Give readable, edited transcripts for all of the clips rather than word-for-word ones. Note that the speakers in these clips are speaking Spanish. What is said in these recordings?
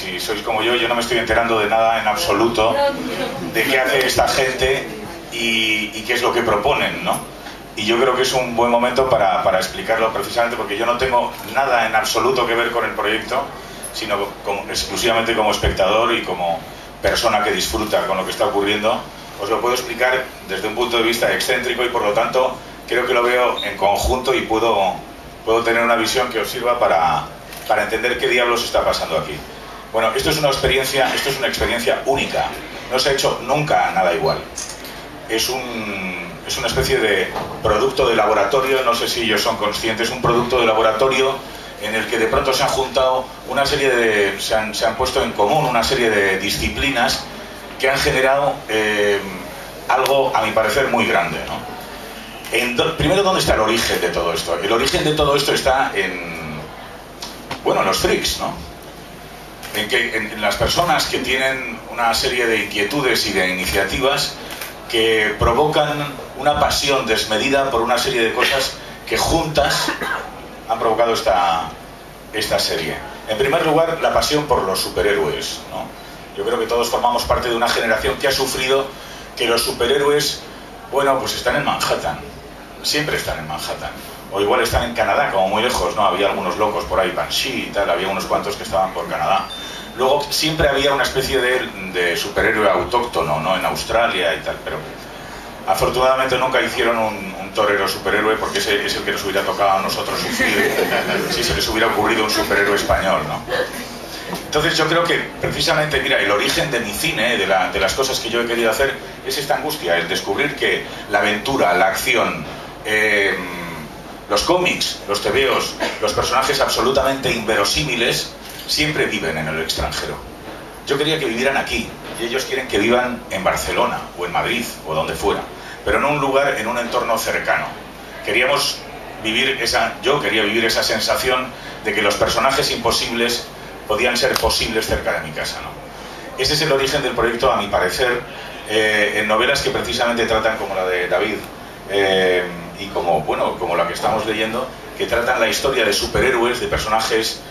si sois como yo no me estoy enterando de nada en absoluto de qué hace esta gente y qué es lo que proponen, ¿no? Y yo creo que es un buen momento para explicarlo, precisamente porque yo no tengo nada en absoluto que ver con el proyecto, sino exclusivamente como espectador y como persona que disfruta con lo que está ocurriendo. Os lo puedo explicar desde un punto de vista excéntrico y por lo tanto creo que lo veo en conjunto y puedo tener una visión que os sirva para entender qué diablos está pasando aquí. Bueno, esto es una experiencia única. No se ha hecho nunca nada igual. Es una especie de producto de laboratorio, no sé si ellos son conscientes, un producto de laboratorio en el que de pronto se han juntado se han puesto en común una serie de disciplinas que han generado algo, a mi parecer, muy grande, ¿no? Primero, ¿dónde está el origen de todo esto? El origen de todo esto está en los freaks, ¿no? En las personas que tienen una serie de inquietudes y de iniciativas que provocan una pasión desmedida por una serie de cosas que juntas han provocado esta serie. En primer lugar, la pasión por los superhéroes, ¿no? Yo creo que todos formamos parte de una generación que ha sufrido que los superhéroes, pues están en Manhattan. Siempre están en Manhattan. O igual están en Canadá, como muy lejos, ¿no? Había algunos locos por ahí, Banshee y tal, había unos cuantos que estaban por Canadá. Luego siempre había una especie de superhéroe autóctono, ¿no? En Australia y tal, pero afortunadamente nunca hicieron un torero superhéroe, porque ese es el que nos hubiera tocado a nosotros sufrir si se les hubiera ocurrido un superhéroe español, ¿no? Entonces yo creo que precisamente, mira, el origen de mi cine, de las cosas que yo he querido hacer, es esta angustia, el descubrir que la aventura, la acción, los cómics, los tebeos, los personajes absolutamente inverosímiles siempre viven en el extranjero. Yo quería que vivieran aquí, y ellos quieren que vivan en Barcelona, o en Madrid, o donde fuera, pero en un lugar, en un entorno cercano. Yo quería vivir esa sensación de que los personajes imposibles podían ser posibles cerca de mi casa, ¿no? Ese es el origen del proyecto, a mi parecer, en novelas que precisamente tratan, como la de David, y como la que estamos leyendo, que tratan la historia de superhéroes, de personajes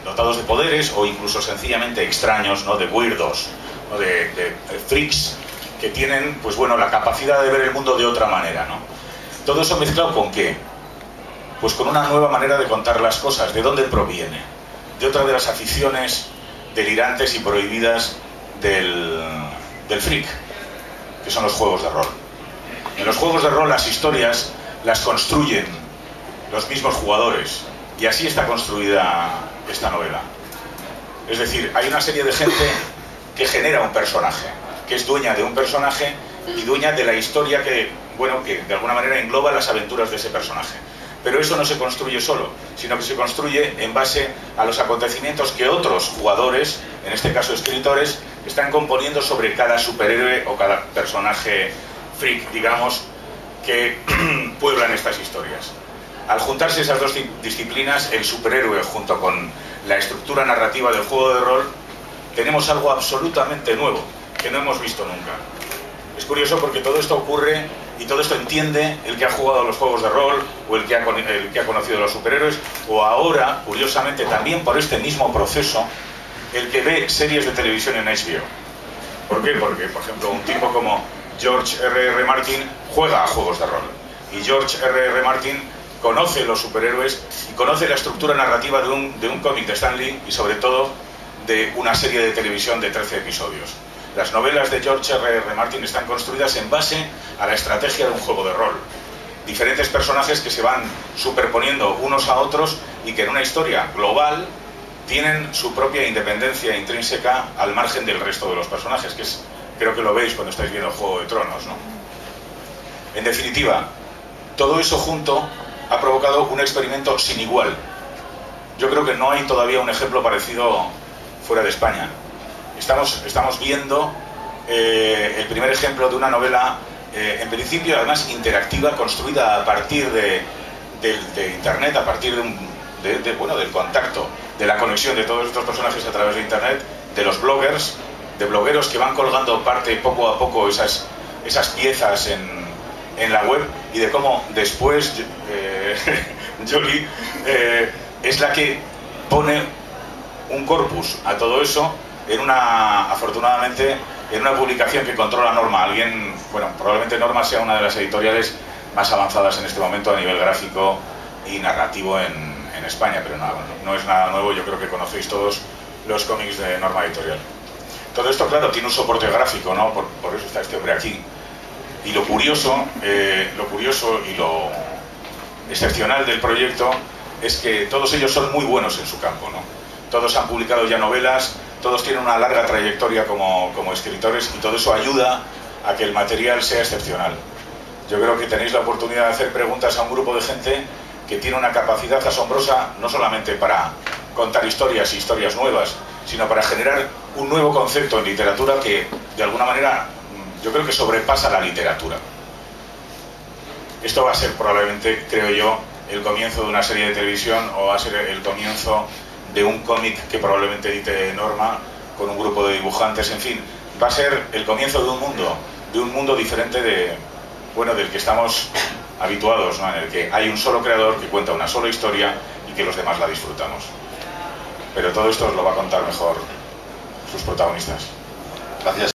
dotados de poderes o incluso sencillamente extraños, ¿no? De weirdos, ¿no? de freaks que tienen la capacidad de ver el mundo de otra manera, ¿no? Todo eso mezclado ¿con qué? Pues con una nueva manera de contar las cosas. ¿De dónde proviene? De otra de las aficiones delirantes y prohibidas del freak, que son los juegos de rol. En los juegos de rol las historias las construyen los mismos jugadores, y así está construida esta novela. Es decir, hay una serie de gente que genera un personaje, que es dueña de un personaje y dueña de la historia que de alguna manera engloba las aventuras de ese personaje. Pero eso no se construye solo, sino que se construye en base a los acontecimientos que otros jugadores, en este caso escritores, están componiendo sobre cada superhéroe o cada personaje freak, digamos, que pueblan estas historias. Al juntarse esas dos disciplinas, el superhéroe junto con la estructura narrativa del juego de rol, tenemos algo absolutamente nuevo, que no hemos visto nunca. Es curioso porque todo esto ocurre y todo esto entiende el que ha jugado a los juegos de rol o el que ha conocido a los superhéroes, o ahora, curiosamente, también por este mismo proceso, el que ve series de televisión en HBO. ¿Por qué? Porque, por ejemplo, un tipo como George R.R. Martin juega a juegos de rol. Y George R.R. Martin conoce los superhéroes y conoce la estructura narrativa de un cómic de Stan Lee y sobre todo de una serie de televisión de 13 episodios. Las novelas de George R.R. Martin están construidas en base a la estrategia de un juego de rol. Diferentes personajes que se van superponiendo unos a otros y que en una historia global tienen su propia independencia intrínseca al margen del resto de los personajes, que es, creo que lo veis cuando estáis viendo Juego de Tronos, ¿no? En definitiva, todo eso junto ha provocado un experimento sin igual. Yo creo que no hay todavía un ejemplo parecido fuera de España. Estamos viendo el primer ejemplo de una novela, en principio además interactiva, construida a partir de Internet, a partir del contacto, de la conexión de todos estos personajes a través de Internet, de los bloggers, de blogueros que van colgando poco a poco esas piezas en la web, y de cómo después Jolie es la que pone un corpus a todo eso en una, afortunadamente, en una publicación que controla Norma. Alguien, bueno, probablemente Norma sea una de las editoriales más avanzadas en este momento a nivel gráfico y narrativo en España, pero no es nada nuevo. Yo creo que conocéis todos los cómics de Norma Editorial. Todo esto, claro, tiene un soporte gráfico, ¿no? Por eso está este hombre aquí. Y lo curioso y lo excepcional del proyecto es que todos ellos son muy buenos en su campo, ¿no? Todos han publicado ya novelas, todos tienen una larga trayectoria como escritores, y todo eso ayuda a que el material sea excepcional. Yo creo que tenéis la oportunidad de hacer preguntas a un grupo de gente que tiene una capacidad asombrosa, no solamente para contar historias y historias nuevas, sino para generar un nuevo concepto en literatura que, de alguna manera, yo creo que sobrepasa la literatura. Esto va a ser probablemente, creo yo, el comienzo de una serie de televisión, o va a ser el comienzo de un cómic que probablemente edite Norma con un grupo de dibujantes. En fin, va a ser el comienzo de un mundo diferente del que estamos habituados, ¿no? En el que hay un solo creador que cuenta una sola historia y que los demás la disfrutamos. Pero todo esto os lo va a contar mejor sus protagonistas. Gracias.